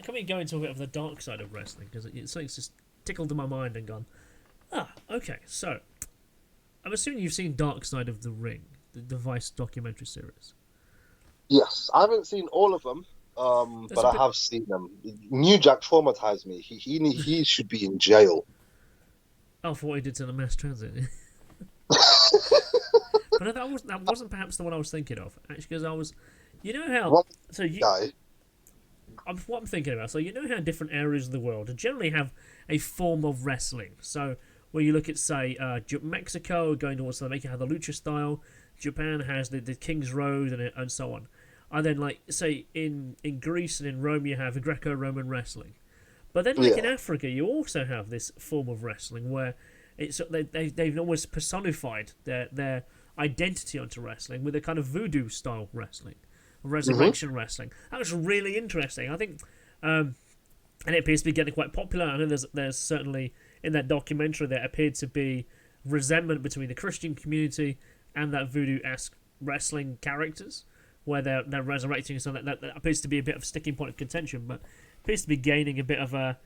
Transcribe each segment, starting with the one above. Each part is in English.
can we go into a bit of the dark side of wrestling? Because something's just tickled in my mind and gone, okay, so I'm assuming you've seen Dark Side of the Ring, the Vice documentary series. Yes, I haven't seen all of them, There's but a I bit. have seen them. New Jack traumatized me. He should be in jail. Oh, for what he did to the mass transit. But that wasn't perhaps the one I was thinking of. Actually, because I was, you know how. One So you, guy. what I'm thinking about. So you know how different areas of the world generally have a form of wrestling. So where you look at, say, Mexico going towards the make it have the lucha style. Japan has the King's Road and so on. And then, like, say, in Greece and in Rome, you have Greco-Roman wrestling. But then, like in Yeah. Africa, you also have this form of wrestling where they've almost personified their identity onto wrestling with a kind of voodoo style wrestling, hmm resurrection wrestling. That was really interesting. I think, and it appears to be getting quite popular. I know there's certainly in that documentary there appeared to be resentment between the Christian community and that voodoo-esque wrestling characters, where they're resurrecting something that appears to be a bit of a sticking point of contention, but appears to be gaining a bit of a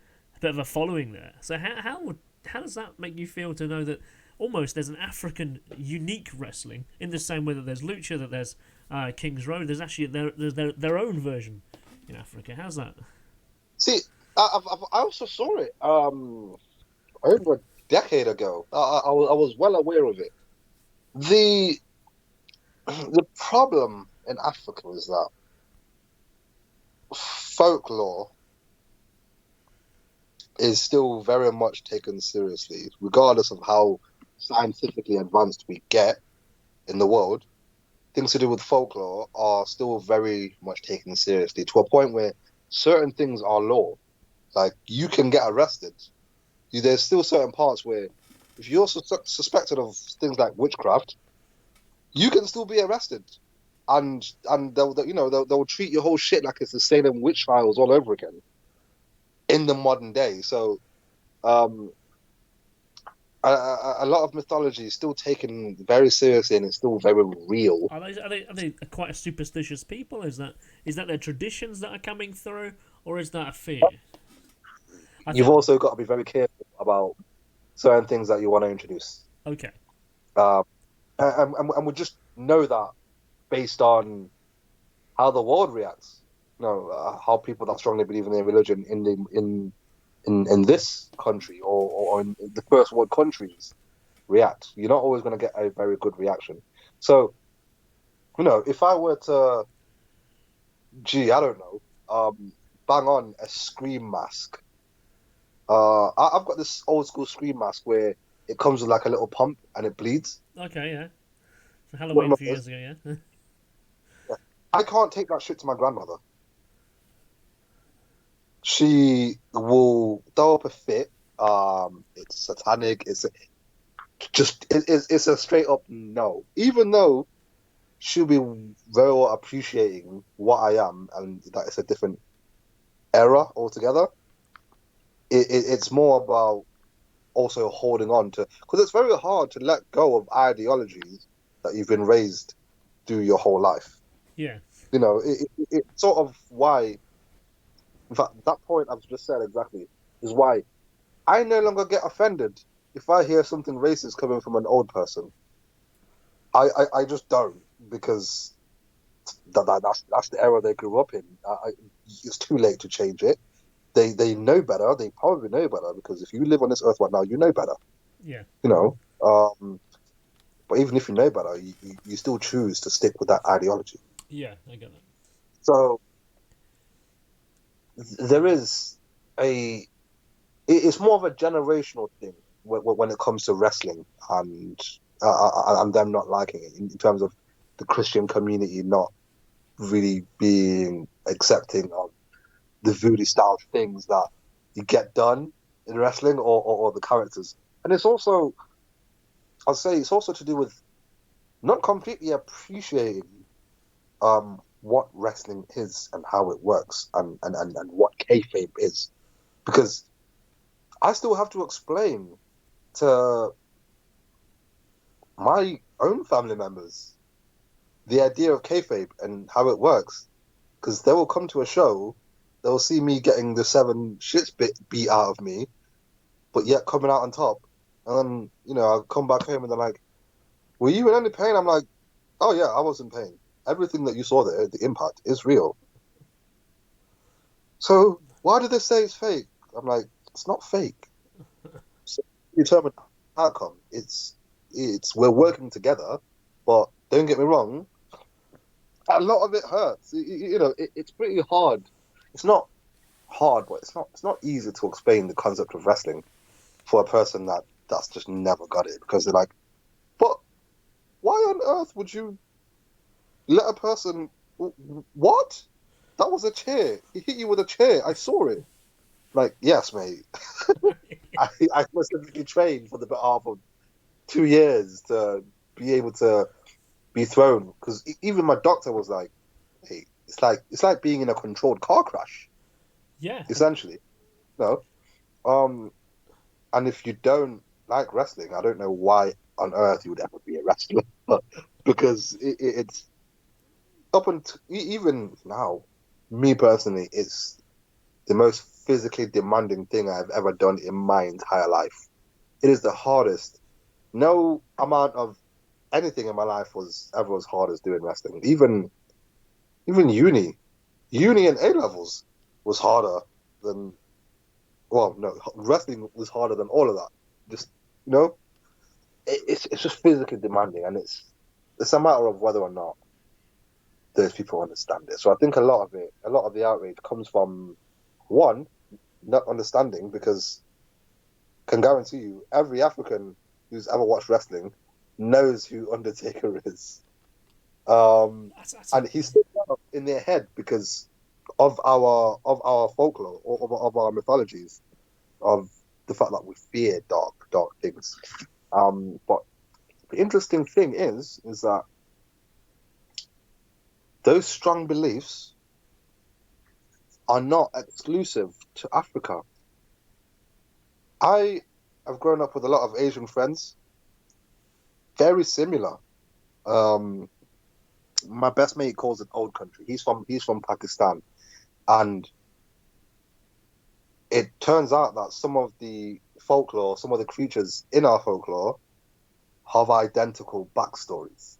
following there. So how does that make you feel to know that almost there's an African unique wrestling in the same way that there's lucha, that there's King's Road, there's actually their own version in Africa. How's that? See, I also saw it over a decade ago. I was well aware of it. The the problem in Africa is that folklore is still very much taken seriously, regardless of how scientifically advanced we get in the world. Things to do with folklore are still very much taken seriously to a point where certain things are law. Like you can get arrested. There's still certain parts where if you're suspected of things like witchcraft, you can still be arrested, and they'll treat your whole shit like it's the Salem witch trials all over again in the modern day. So um, a lot of mythology is still taken very seriously and it's still very real. Are they quite a superstitious people? Is that their traditions that are coming through, or is that a fear? I You've think also got to be very careful about certain things that you want to introduce. okay, Um, and we just know that based on how the world reacts. How people that strongly believe in their religion in this country or in the first world countries react. You're not always going to get a very good reaction. So, if I were to, I don't know, bang on a scream mask. I've got this old school scream mask where it comes with like a little pump and it bleeds. okay, yeah. For One Halloween a of few those. years ago, yeah. Yeah. I can't take that shit to my grandmother. She will throw up a fit. It's satanic. It's a straight up no. Even though she'll be very well appreciating what I am and that it's a different era altogether. It's more about also holding on to because it's very hard to let go of ideologies that you've been raised through your whole life. Yeah, It's sort of why. In fact, that point I've just said exactly is why I no longer get offended if I hear something racist coming from an old person. I just don't because that's the era they grew up in. It's too late to change it. They know better. They probably know better because if you live on this earth right now, you know better. yeah, You know. But even if you know better, you still choose to stick with that ideology. yeah. I get that. So there is a. It's more of a generational thing when it comes to wrestling and them not liking it in terms of the Christian community not really being accepting of the voodoo style things that you get done in wrestling or the characters. And it's also, I'll say, it's also to do with not completely appreciating what wrestling is and how it works and what kayfabe is. Because I still have to explain to my own family members the idea of kayfabe and how it works. Because they will come to a show, they'll see me getting the 7 shits beat out of me, but yet coming out on top. And then, I'll come back home and they're like, were you in any pain? I'm like, oh yeah, I was in pain. Everything that you saw there, the impact, is real. So why did they say it's fake? I'm like, it's not fake. So determined outcome. It's we're working together, but don't get me wrong, a lot of it hurts. It's pretty hard. It's not hard, but it's not easy to explain the concept of wrestling for a person that's just never got it, because they're like, but why on earth would you let a person? What? That was a chair. He hit you with a chair. I saw it. Like, yes, mate. I specifically trained for the behalf of 2 years to be able to be thrown. Because even my doctor was like, "Hey, it's like being in a controlled car crash, Yeah. essentially." No. And if you don't like wrestling, I don't know why on earth you would ever be a wrestler, because it's up until even now, me personally, it's the most physically demanding thing I've ever done in my entire life. It is the hardest. No amount of anything in my life was ever as hard as doing wrestling. Even uni and A levels was harder than. Well, no, wrestling was harder than all of that. Just you know, it's just physically demanding, and it's a matter of whether or not those people understand it. So I think a lot of the outrage comes from one, not understanding, because can guarantee you every African who's ever watched wrestling knows who Undertaker is. That's And he's still in their head because of our folklore, or of our mythologies, of the fact that we fear dark things. But the interesting thing is that those strong beliefs are not exclusive to Africa. I have grown up with a lot of Asian friends, very similar. Um, my best mate calls it old country. He's from Pakistan, and it turns out that some of the folklore, some of the creatures in our folklore have identical backstories.